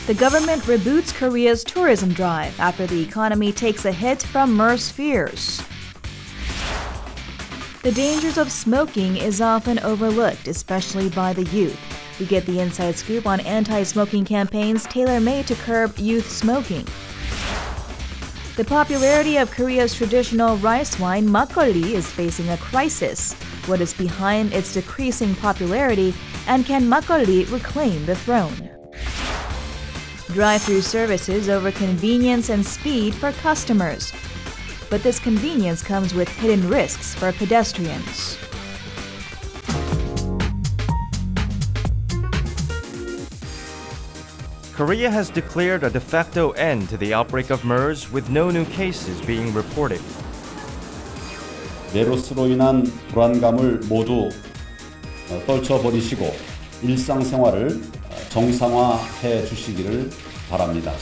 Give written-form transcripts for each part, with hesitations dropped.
The government reboots Korea's tourism drive after the economy takes a hit from MERS fears. The dangers of smoking is often overlooked, especially by the youth. We get the inside scoop on anti-smoking campaigns tailor-made to curb youth smoking. The popularity of Korea's traditional rice wine, makgeolli, is facing a crisis. What is behind its decreasing popularity, and can makgeolli reclaim the throne? Drive-through services over convenience and speed for customers. But this convenience comes with hidden risks for pedestrians. Korea has declared a de facto end to the outbreak of MERS with no new cases being reported. 메르스로 인한 불안감을 모두 떨쳐버리시고 일상생활을 정상화해 주시기를 바랍니다.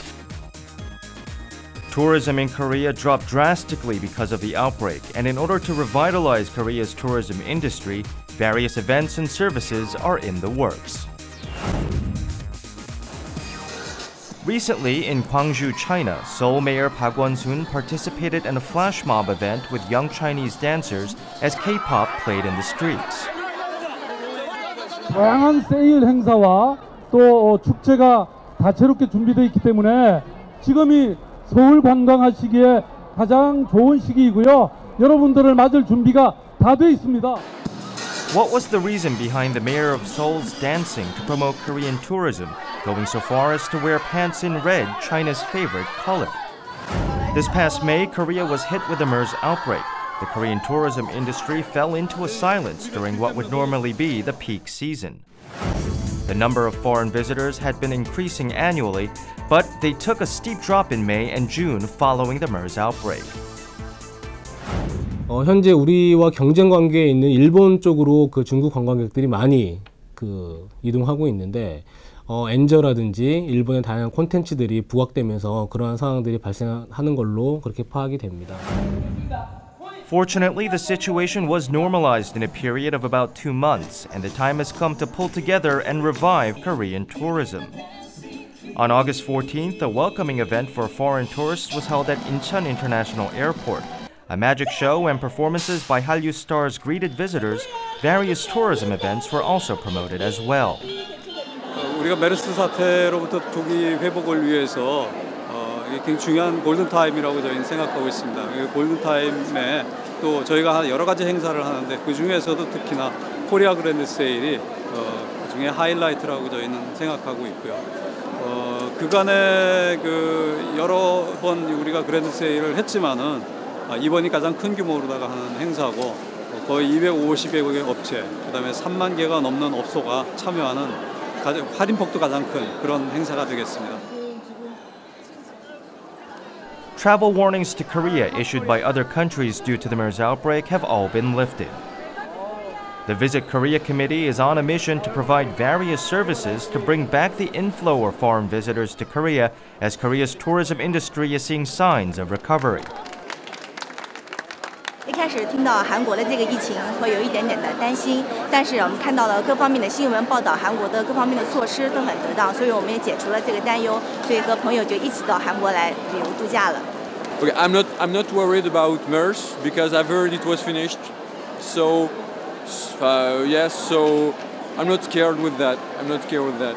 Tourism in Korea dropped drastically because of the outbreak, and in order to revitalize Korea's tourism industry, various events and services are in the works. Recently, in Gwangju, China, Seoul Mayor Park Won-soon participated in a flash mob event with young Chinese dancers as K-pop played in the streets. 다양한 세일 행사와 또 축제가 다채롭게 준비되어 있기 때문에 지금이 서울 관광하시기에 가장 좋은 시기이고요. 여러분들을 맞을 준비가 다 되어 있습니다. What was the reason behind the mayor of Seoul's dancing to promote Korean tourism, going so far as to wear pants in red, China's favorite color? This past May, Korea was hit with a MERS outbreak. The Korean tourism industry fell into a silence during what would normally be the peak season. The number of foreign visitors had been increasing annually, but they took a steep drop in May and June following the MERS outbreak. 현재 우리와 경쟁 관계에 있는 일본 쪽으로 중국 관광객들이 많이 이동하고 있는데 엔저라든지 일본의 다양한 콘텐츠들이 부각되면서 그러한 상황들이 발생하는 걸로 그렇게 파악이 됩니다. Fortunately, the situation was normalized in a period of about 2 months, and the time has come to pull together and revive Korean tourism. On August 14th, a welcoming event for foreign tourists was held at Incheon International Airport. A magic show and performances by Hallyu stars greeted visitors. Various tourism events were also promoted as well. 우리가 메르스 사태로부터 조기 회복을 위해서 굉장히 중요한 골든타임이라고 저희는 생각하고 있습니다. 골든타임에 또 저희가 여러 가지 행사를 하는데 그 중에서도 특히나 코리아 그랜드 세일이 그중에 하이라이트라고 저희는 생각하고 있고요. 그간에 여러 번 우리가 그랜드 세일을 했지만은 이번이 가장 큰 규모로다가 하는 행사고 거의 250여 개의 업체, 그다음에 3만 개가 넘는 업소가 참여하는 할인폭도 가장 큰 그런 행사가 되겠습니다. Travel warnings to Korea issued by other countries due to the MERS outbreak have all been lifted. The Visit Korea Committee is on a mission to provide various services to bring back the inflow of foreign visitors to Korea as Korea's tourism industry is seeing signs of recovery. 一开始听到韩国的这个疫情会有一点点的担心，但是我们看到了各方面的新闻报道，韩国的各方面的措施都很得当，所以我们也解除了这个担忧，所以和朋友就一起到韩国来旅游度假了。Okay, I'm not worried about MERS because I've heard it was finished. So yes, so I'm not scared with that. I'm not scared with that.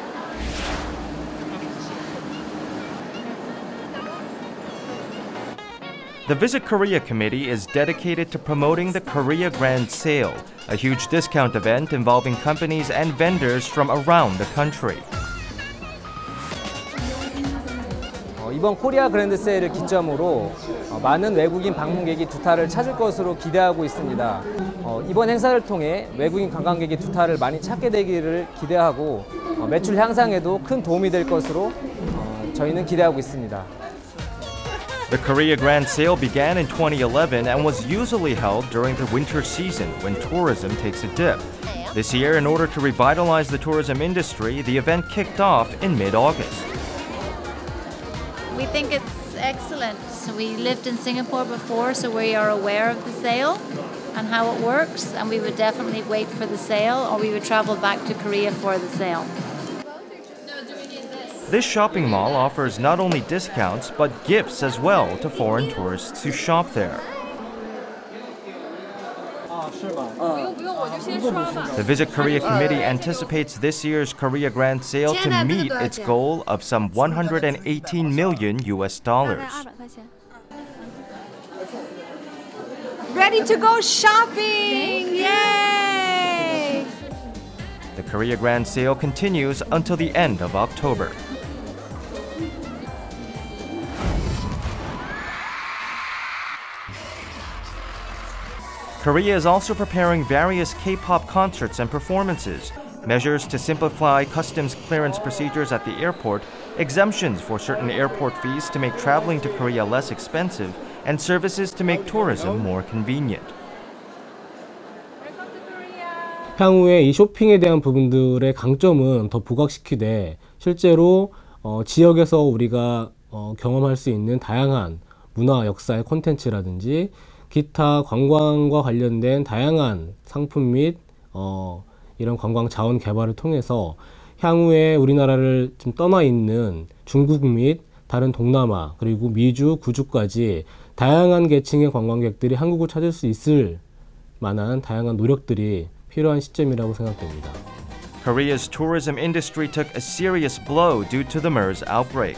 The Visit Korea Committee is dedicated to promoting the Korea Grand Sale, a huge discount event involving companies and vendors from around the country. 이번 코리아 그랜드 세일을 기점으로 많은 외국인 방문객이 두타를 찾을 것으로 기대하고 있습니다. 이번 행사를 통해 외국인 관광객이 두타를 많이 찾게 되기를 기대하고 매출 향상에도 큰 도움이 될 것으로 저희는 기대하고 있습니다. The Korea Grand Sale began in 2011 and was usually held during the winter season when tourism takes a dip. This year, in order to revitalize the tourism industry, the event kicked off in mid-August. We think it's excellent. So we lived in Singapore before, so we are aware of the sale and how it works, and we would definitely wait for the sale, or we would travel back to Korea for the sale. This shopping mall offers not only discounts but gifts as well to foreign tourists who shop there. The Visit Korea Committee anticipates this year's Korea Grand Sale to meet its goal of some $118 million. Ready to go shopping! Yay! The Korea Grand Sale continues until the end of October. Korea is also preparing various K-pop concerts and performances, measures to simplify customs clearance procedures at the airport, exemptions for certain airport fees to make traveling to Korea less expensive, and services to make tourism more convenient. 향후에 이 쇼핑에 대한 부분들의 강점은 더 부각시키되 실제로 지역에서 우리가 경험할 수 있는 다양한 문화 역사의 콘텐츠라든지 기타 관광과 관련된 다양한 상품 및 이런 관광 자원 개발을 통해서 향후에 우리나라를 좀 떠나 있는 중국 및 다른 동남아 그리고 미주, 구주까지 다양한 계층의 관광객들이 한국을 찾을 수 있을 만한 다양한 노력들이 필요한 시점이라고 생각됩니다. Korea's tourism industry took a serious blow due to the MERS outbreak.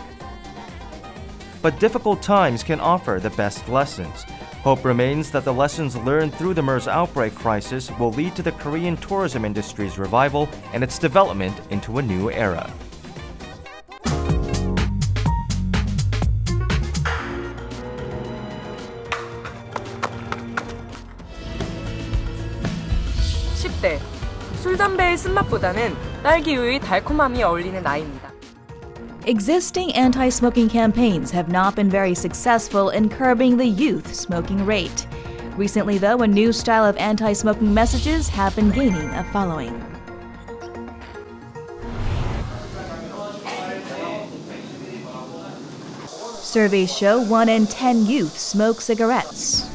But difficult times can offer the best lessons. Hope remains that the lessons learned through the MERS outbreak crisis will lead to the Korean tourism industry's revival and its development into a new era. 술, 담배의 쓴맛보다는 딸기우유의 달콤함이 어울리는 나이입니다. Existing anti-smoking campaigns have not been very successful in curbing the youth smoking rate. Recently, though, a new style of anti-smoking messages have been gaining a following. Surveys show 1 in 10 youth smoke cigarettes.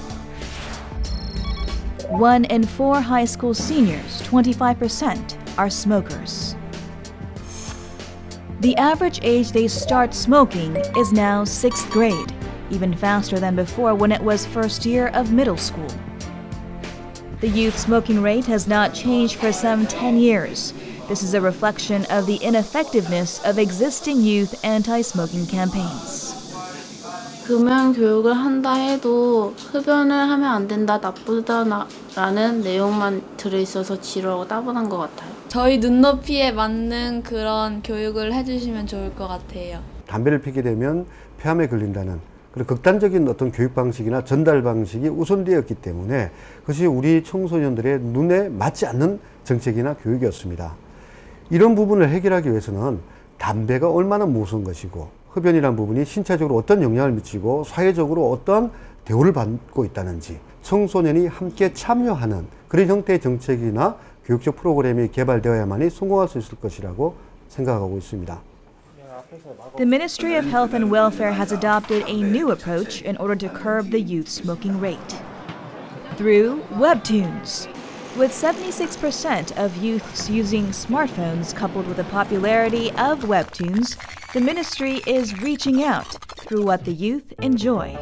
1 in 4 high school seniors, 25%, are smokers. The average age they start smoking is now 6th grade, even faster than before when it was first year of middle school. The youth smoking rate has not changed for some 10 years. This is a reflection of the ineffectiveness of existing youth anti-smoking campaigns. 금연 교육을 한다 해도 흡연을 하면 안 된다, 나쁘다라는 내용만 들어있어서 지루하고 따분한 것 같아요. 저희 눈높이에 맞는 그런 교육을 해주시면 좋을 것 같아요. 담배를 피게 되면 폐암에 걸린다는 그런 극단적인 어떤 교육 방식이나 전달 방식이 우선되었기 때문에 그것이 우리 청소년들의 눈에 맞지 않는 정책이나 교육이었습니다. 이런 부분을 해결하기 위해서는 담배가 얼마나 무서운 것이고 흡연이라는 부분이 신체적으로 어떤 영향을 미치고 사회적으로 어떤 대우를 받고 있다는지 청소년이 함께 참여하는 그런 형태의 정책이나 교육적 프로그램이 개발되어야만이 성공할 수 있을 것이라고 생각하고 있습니다. The Ministry of Health and Welfare has adopted a new approach in order to curb the youth smoking rate. Through Webtoons. With 76% of youths using smartphones coupled with the popularity of Webtoons, the ministry is reaching out through what the youth enjoy.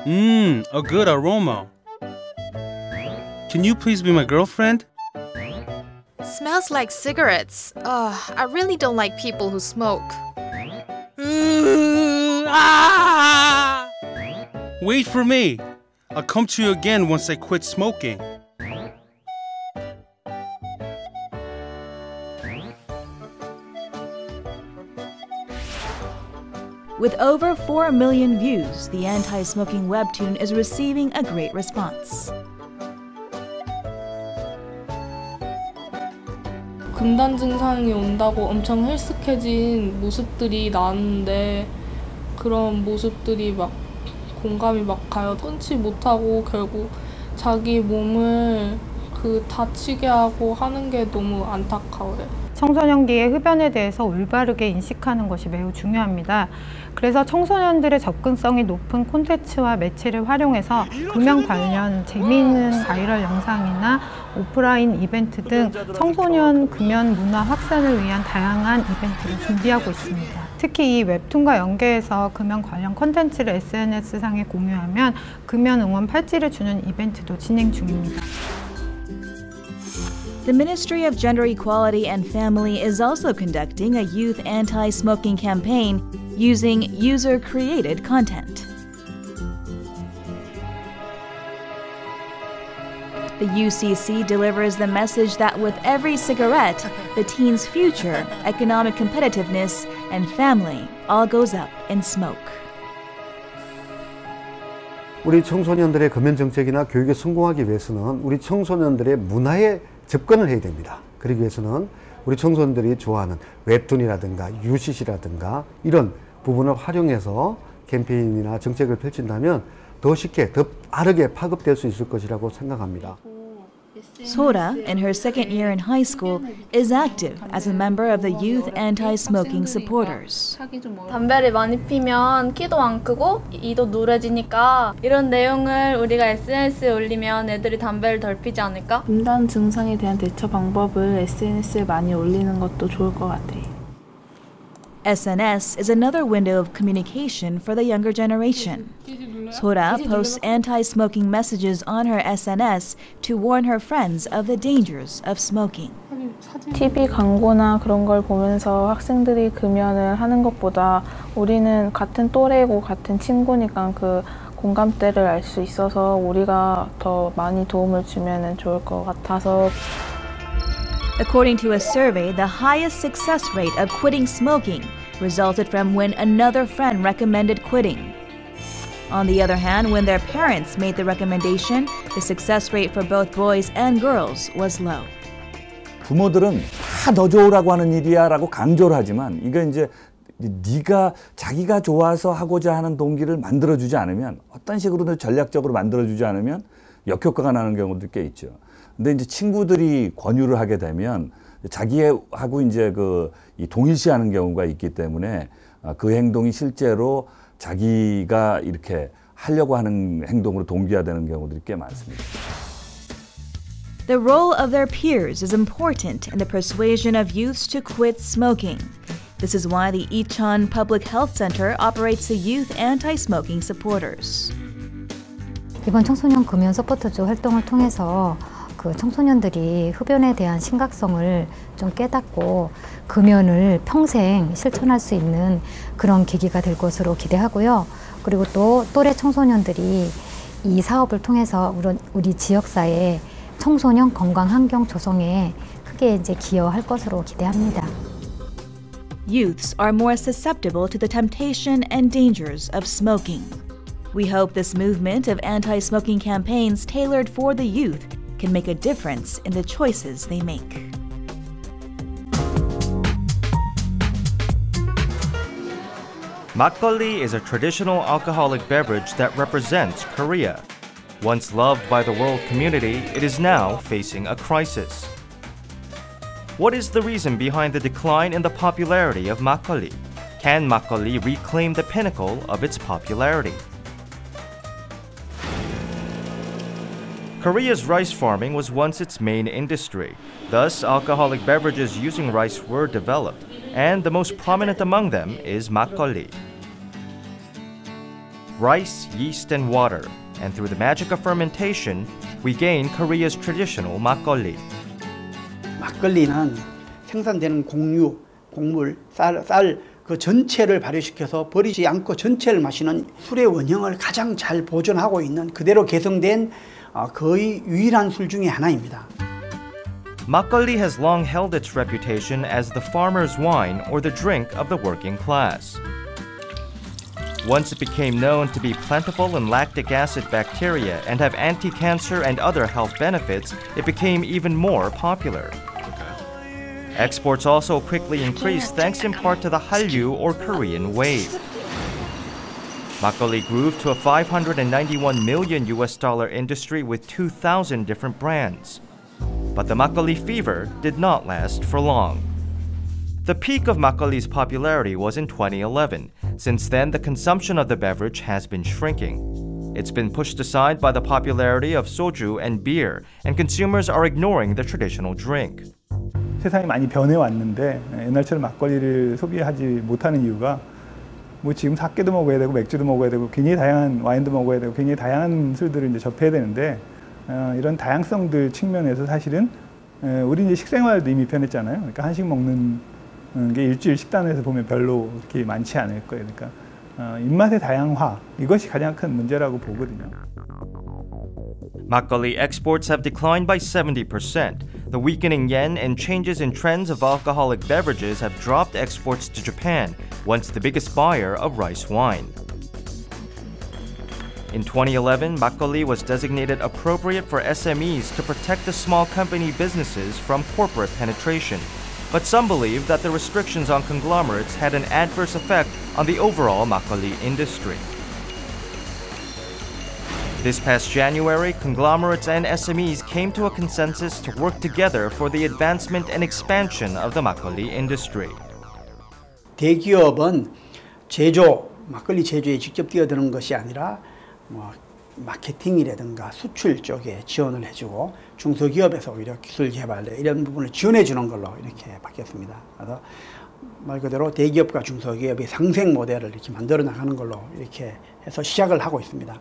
A good aroma. Can you please be my girlfriend? Smells like cigarettes. I really don't like people who smoke. Wait for me. I'll come to you again once I quit smoking. With over 4 million views, the anti-smoking webtoon is receiving a great response. 금단 증상이 온다고 엄청 헬스케진 모습들이 나왔는데 그런 모습들이 막 공감이 막 가요. 끊지 못하고 결국 자기 몸을 다치게 하고 하는 게 너무 안타까워요. 청소년기의 흡연에 대해서 올바르게 인식하는 것이 매우 중요합니다. 그래서 청소년들의 접근성이 높은 콘텐츠와 매체를 활용해서 금연 관련 재미있는 바이럴 영상이나 오프라인 이벤트 등 청소년 금연 문화 확산을 위한 다양한 이벤트를 준비하고 있습니다. 특히 이 웹툰과 연계해서 금연 관련 콘텐츠를 SNS상에 공유하면 금연 응원 팔찌를 주는 이벤트도 진행 중입니다. The Ministry of Gender Equality and Family is also conducting a youth anti-smoking campaign using user-created content. The UCC delivers the message that with every cigarette, the teen's future, economic competitiveness, and family all goes up in smoke. 우리 청소년들의 금연 정책이나 교육에 성공하기 위해서는 우리 청소년들의 문화에 접근을 해야 됩니다. 그러기 위해서는 우리 청소년들이 좋아하는 웹툰이라든가 UCC라든가 이런 부분을 활용해서 캠페인이나 정책을 펼친다면 더 쉽게, 더 빠르게 파급될 수 있을 것이라고 생각합니다. Sora, in her second year in high school, is active as a member of the Youth Anti-Smoking Supporters. 담배를 많이 피면 키도 안 크고 이도 누래지니까 이런 내용을 우리가 SNS에 올리면 애들이 담배를 덜 피지 않을까? 금단 증상에 대한 대처 방법을 SNS에 많이 올리는 것도 좋을 것 같아요. SNS is another window of communication for the younger generation. Sora posts anti-smoking messages on her SNS to warn her friends of the dangers of smoking. TV 광고나 그런 걸 보면서 학생들이 금연을 하는 것보다 우리는 같은 또래고 같은 친구니까 그 공감대를 알 수 있어서 우리가 더 많이 도움을 주면 좋을 것 같아서. According to a survey, the highest success rate of quitting smoking resulted from when another friend recommended quitting. On the other hand, when their parents made the recommendation, the success rate for both boys and girls was low. 부모들은 다 너 좋으라고 하는 일이야 라고 강조를 하지만 이게 이제 네가 자기가 좋아서 하고자 하는 동기를 만들어주지 않으면 어떤 식으로든 전략적으로 만들어주지 않으면 역효과가 나는 경우도 꽤 있죠. 근데 이제 친구들이 권유를 하게 되면 자기하고 이제 이 동일시하는 경우가 있기 때문에 그 행동이 실제로 자기가 이렇게 하려고 하는 행동으로 동기화되는 경우들이 꽤 많습니다. The role of their peers is important in the persuasion of youths to quit smoking. This is why the Icheon Public Health Center operates the Youth Anti-Smoking Supporters. 이번 청소년 금연 서포터즈 활동을 통해서 그 청소년들이 흡연에 대한 심각성을 좀 깨닫고 금연을 평생 실천할 수 있는 그런 계기가 될 것으로 기대하고요. 그리고 또 또래 청소년들이 이 사업을 통해서 우리 지역사회 청소년 건강 환경 조성에 크게 이제 기여할 것으로 기대합니다. Youths are more susceptible to the temptation and dangers of smoking. We hope this movement of anti-smoking campaigns tailored for the youth can make a difference in the choices they make. Makgeolli is a traditional alcoholic beverage that represents Korea. Once loved by the world community, it is now facing a crisis. What is the reason behind the decline in the popularity of makgeolli? Can makgeolli reclaim the pinnacle of its popularity? Korea's rice farming was once its main industry. Thus, alcoholic beverages using rice were developed, and the most prominent among them is makgeolli. Rice, yeast, and water, and through the magic of fermentation, we gain Korea's traditional makgeolli. 막걸리는 생산되는 곡류, 곡물, 쌀 그 전체를 발효시켜서 버리지 않고 전체를 마시는 술의 원형을 가장 잘 보존하고 있는 그대로 개성된 거의 유일한 술 중에 하나입니다. Makgeolli has long held its reputation as the farmer's wine or the drink of the working class. Once it became known to be plentiful in lactic acid bacteria and have anti-cancer and other health benefits, it became even more popular. Exports also quickly increased thanks in part to the Hallyu or Korean wave. Makgeolli grew to a $591 million industry with 2,000 different brands. But the makgeolli fever did not last for long. The peak of 막걸리's popularity was in 2011. Since then, the consumption of the beverage has been shrinking. It's been pushed aside by the popularity of soju and beer, and consumers are ignoring the traditional drink. 세상이 많이 변해왔는데 옛날처럼 막걸리를 소비하지 못하는 이유가 뭐 지금 사케도 먹어야 되고 맥주도 먹어야 되고 굉장히 다양한 와인도 먹어야 되고 굉장히 다양한 술들을 이제 접해야 되는데 이런 다양성들 측면에서 사실은 우리 이제 식생활도 이미 변했잖아요. 그러니까 한식 먹는 게 일주일 식단에서 보면 별로 그렇게 많지 않을 거예요. 그러니까 입맛의 다양화 이것이 가장 큰 문제라고 보거든요. 막걸리 exports have declined by 70%. The weakening yen and changes in trends of alcoholic beverages have dropped exports to Japan, once the biggest buyer of rice wine. In 2011, 막걸리 was designated appropriate for SMEs to protect the small company businesses from corporate penetration. But some believe that the restrictions on conglomerates had an adverse effect on the overall 막걸리 industry. This past January, conglomerates and SMEs came to a consensus to work together for the advancement and expansion of the 막걸리 industry. 대기업은 막걸리 제조에 직접 뛰어드는 것이 아니라 마케팅이라든가 수출 쪽에 지원을 해주고 중소기업에서 오히려 기술 개발 이런 부분을 지원해 주는 걸로 이렇게 바뀌었습니다. 그래서 말 그대로 대기업과 중소기업의 상생 모델을 이렇게 만들어 나가는 걸로 이렇게 해서 시작을 하고 있습니다.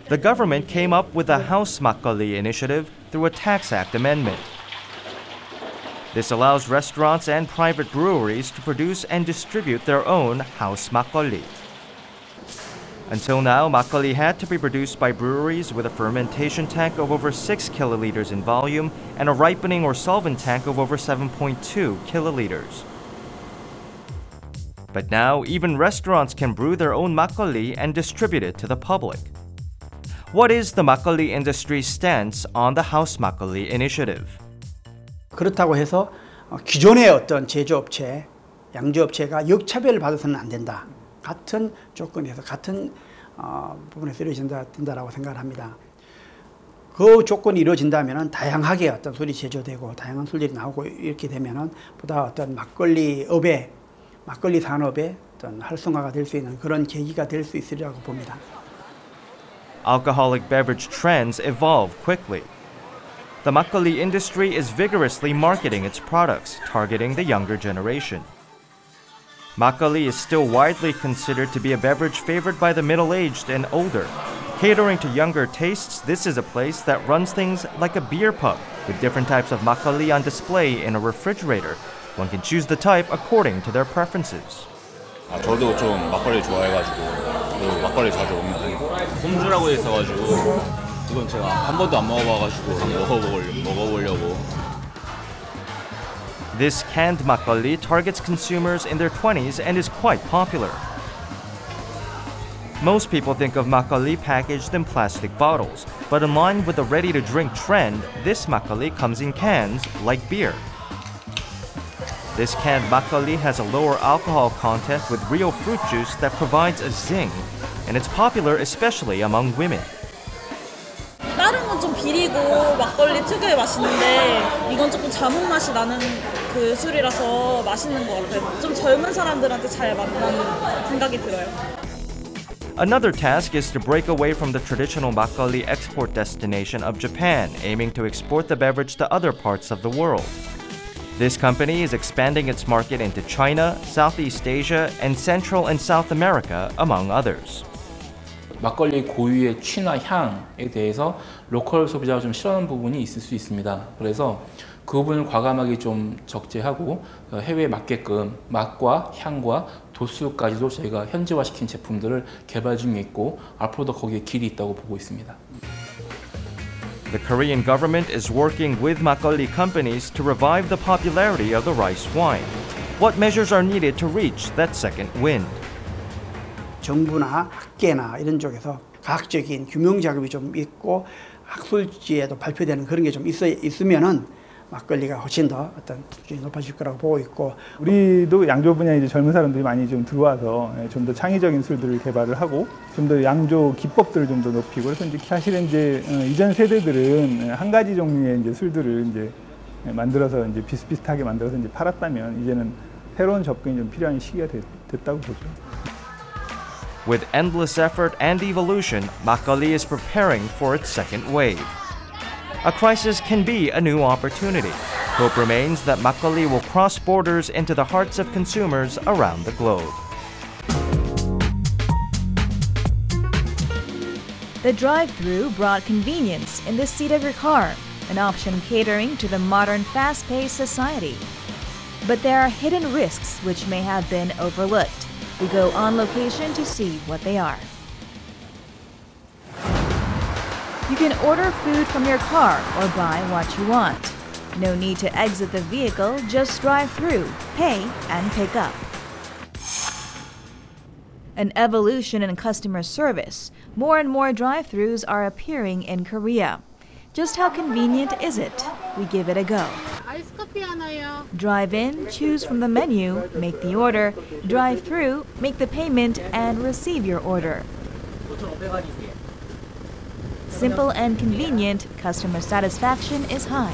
The government came up with the House 막걸리 initiative through a Tax Act amendment. This allows restaurants and private breweries to produce and distribute their own house 막걸리. Until now, 막걸리 had to be produced by breweries with a fermentation tank of over 6 kiloliters in volume and a ripening or solvent tank of over 7.2 kiloliters. But now, even restaurants can brew their own 막걸리 and distribute it to the public. What is the 막걸리 industry's stance on the House 막걸리 initiative? 그렇다고 해서 기존의 어떤 제조업체, 양조업체가 역차별을 받아서는 안 된다. 같은 조건에서 같은 부분에서 이루어진다라고 생각을 합니다. 그 조건이 이루어진다면 다양하게 어떤 술이 제조되고 다양한 술들이 나오고 이렇게 되면은 보다 어떤 막걸리 산업의 어떤 활성화가 될 수 있는 그런 계기가 될 수 있으리라고 봅니다. Alcoholic beverage trends evolve quickly. The 막걸리 industry is vigorously marketing its products, targeting the younger generation. 막걸리 is still widely considered to be a beverage favored by the middle-aged and older. Catering to younger tastes, this is a place that runs things like a beer pub, with different types of 막걸리 on display in a refrigerator. One can choose the type according to their preferences. 저도 좀 막걸리 좋아해가지고 막걸리 자주 먹는 편이고 홈주라고 있어가지고 이건 제가 한 번도 안 먹어봐가지고 한번 먹어보려고. This canned 막걸리 targets consumers in their 20s and is quite popular. Most people think of 막걸리 packaged in plastic bottles, but in line with the ready-to-drink trend, this 막걸리 comes in cans like beer. This canned 막걸리 has a lower alcohol content with real fruit juice that provides a zing, and it's popular especially among women. 다른 건 좀 비리고 막걸리 특유의 맛인데 이건 조금 자몽 맛이 나는 그 술이라서 맛있는 것 같아요. 좀 젊은 사람들한테 잘 맞는 생각이 들어요. Another task is to break away from the traditional 막걸리 export destination of Japan, aiming to export the beverage to other parts of the world. This company is expanding its market into China, Southeast Asia, and Central and South America, among others. 막걸리 고유의 취나 향에 대해서 로컬 소비자가 좀 싫어하는 부분이 있을 수 있습니다. 그래서 그 부분을 과감하게 좀 적재하고 해외에 맞게끔 맛과 향과 도수까지도 저희가 현지화시킨 제품들을 개발 중에 있고 앞으로도 거기에 길이 있다고 보고 있습니다. The Korean government is working with 막걸리 companies to revive the popularity of the rice wine. What measures are needed to reach that second wind? 정부나 학계나 이런 쪽에서 과학적인 규명 작업이 좀 있고 학술지에도 발표되는 그런 게 좀 있으면은 막걸리가 훨씬 더 어떤 수준이 높아질 거라고 보고 있고 우리도 양조 분야에 이제 젊은 사람들이 많이 좀 들어와서 좀 더 창의적인 술들을 개발을 하고 좀 더 양조 기법들을 좀 더 높이고 그래서 이제 사실은 이제 이전 세대들은 한 가지 종류의 이제 술들을 이제 만들어서 이제 비슷비슷하게 만들어서 이제 팔았다면 이제는 새로운 접근이 좀 필요한 시기가 됐다고 보죠. With endless effort and evolution, 막걸리 is preparing for its second wave. A crisis can be a new opportunity. Hope remains that 막걸리 will cross borders into the hearts of consumers around the globe. The drive-thru brought convenience in the seat of your car, an option catering to the modern fast-paced society. But there are hidden risks which may have been overlooked. We go on location to see what they are. You can order food from your car or buy what you want. No need to exit the vehicle, just drive through, pay, and pick up. An evolution in customer service. More and more drive-thrus are appearing in Korea. Just how convenient is it? We give it a go. Drive in, choose from the menu, make the order, drive through, make the payment, and receive your order. Simple and convenient, customer satisfaction is high.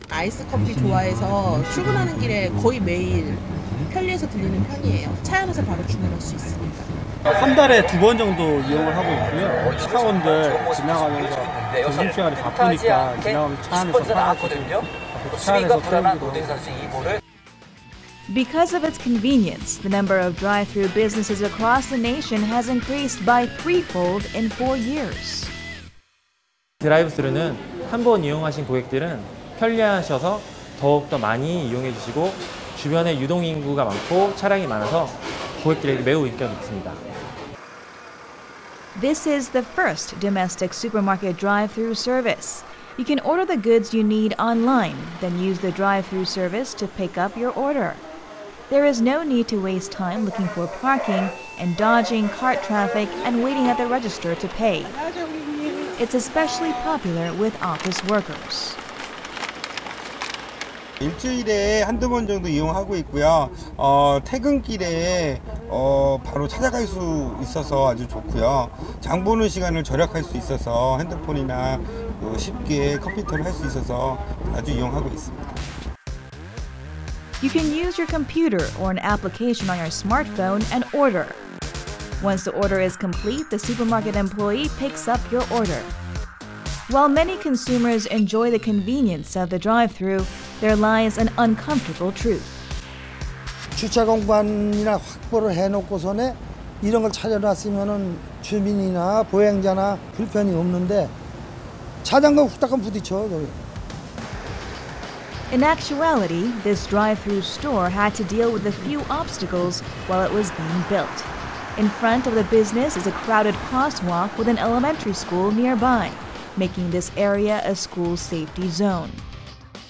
아이스 커피 좋아해서 출근하는 길에 거의 매일 편리해서 들리는 편이에요. 차 안에서 바로 주문할 수 있으니까. 한 달에 2번 정도 이용을 하고 있고요. 사원들 지나가면서 점심시간이 바쁘니까 지나가면서 차 안에서 사가지고 차 안에서 태우기도 하고. Because of its convenience, the number of drive-thru businesses across the nation has increased by threefold in 4 years. 드라이브스루는 한 번 이용하신 고객들은 편리하셔서 더욱더 많이 이용해 주시고 주변에 유동인구가 많고 차량이 많아서 고객들에게 매우 인기가 높습니다. This is the first domestic supermarket drive-thru service. You can order the goods you need online, then use the drive-thru service to pick up your order. There is no need to waste time looking for parking and dodging cart traffic and waiting at the register to pay. It's especially popular with office workers. 일주일에 한두 번 정도 이용하고 있고요. 퇴근길에 바로 찾아갈 수 있어서 아주 좋고요. 장 보는 시간을 절약할 수 있어서 핸드폰이나 쉽게 컴퓨터를 할 수 있어서 아주 이용하고 있습니다. You can use your computer or an application on your smartphone and order. Once the order is complete, the supermarket employee picks up your order. While many consumers enjoy the convenience of the drive-thru, there lies an uncomfortable truth. 주차 공간이나 확보를 해놓고서는 이런 걸 차려놨으면은 주민이나 보행자나 불편이 없는데 자전거 후딱한 부딪혀 저기. In actuality, this drive-thru store had to deal with a few obstacles while it was being built. In front of the business is a crowded crosswalk with an elementary school nearby, making this area a school safety zone.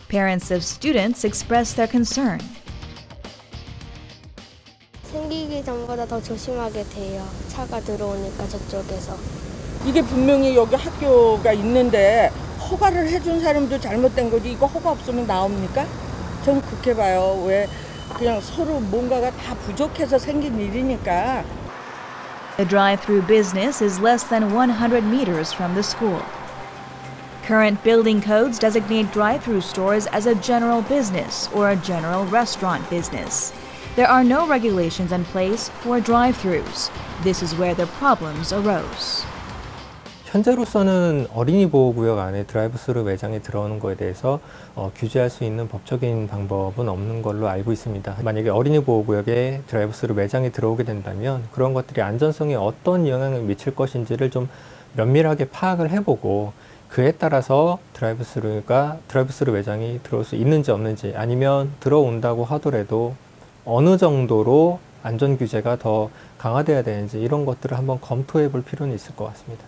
Parents of students expressed their concern. 생기기 전보다 더 조심하게 돼요. 차가 들어오니까 저쪽에서. 이게 분명히 여기 학교가 있는데 허가를 해준 사람도 잘못된 거지 이거 허가 없으면 나옵니까? 저는 그렇게 봐요. 왜 그냥 서로 뭔가가 다 부족해서 생긴 일이니까. The drive-thru business is less than 100 meters from the school. Current building codes designate drive-thru stores as a general business or a general restaurant business. There are no regulations in place for drive-thrus. This is where the problems arose. 현재로서는 어린이 보호구역 안에 드라이브스루 매장이 들어오는 것에 대해서 규제할 수 있는 법적인 방법은 없는 걸로 알고 있습니다. 만약에 어린이 보호구역에 드라이브스루 매장이 들어오게 된다면 그런 것들이 안전성에 어떤 영향을 미칠 것인지를 좀 면밀하게 파악을 해보고 그에 따라서 드라이브스루 매장이 들어올 수 있는지 없는지 아니면 들어온다고 하더라도 어느 정도로 안전 규제가 더 강화돼야 되는지 이런 것들을 한번 검토해 볼 필요는 있을 것 같습니다.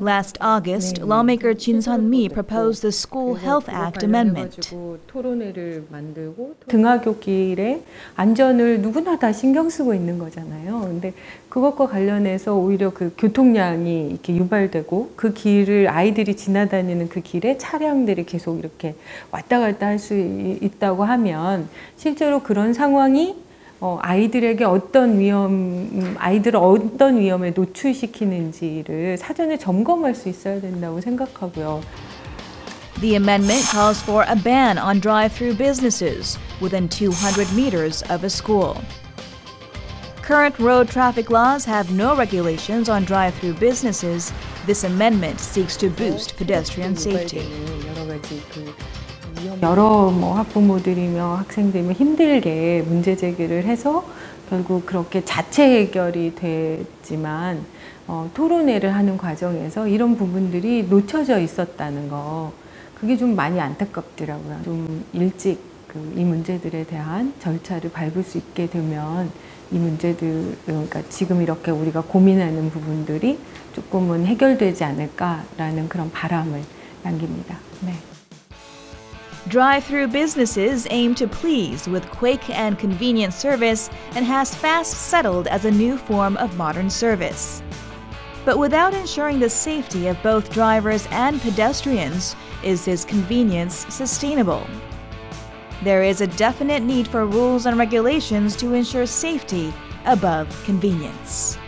Last August, lawmaker Jin Sun-mi proposed the School Health Act amendment. 토론회를 만들고 등하굣길의 안전을 누구나 다 신경 쓰고 있는 거잖아요. 근데 그것과 관련해서 오히려 그 교통량이 이렇게 유발되고 그 길을 아이들이 지나다니는 그 길에 차량들이 계속 이렇게 왔다 갔다 할 수 있다고 하면 실제로 그런 상황이 아이들에게 아이들을 어떤 위험에 노출시키는지를 사전에 점검할 수 있어야 된다고 생각하고요. The amendment calls for a ban on drive-through businesses within 200 meters of a school. Current road traffic laws have no regulations on drive-through businesses. This amendment seeks to boost pedestrian safety. 여러 학부모들이며 학생들이며 힘들게 문제 제기를 해서 결국 그렇게 자체 해결이 됐지만 토론회를 하는 과정에서 이런 부분들이 놓쳐져 있었다는 거, 그게 좀 많이 안타깝더라고요. 좀 일찍 이 문제들에 대한 절차를 밟을 수 있게 되면 이 문제들, 그러니까 지금 이렇게 우리가 고민하는 부분들이 조금은 해결되지 않을까라는 그런 바람을 남깁니다. 네. Drive-through businesses aim to please with quick and convenient service and has fast settled as a new form of modern service. But without ensuring the safety of both drivers and pedestrians, is this convenience sustainable? There is a definite need for rules and regulations to ensure safety above convenience.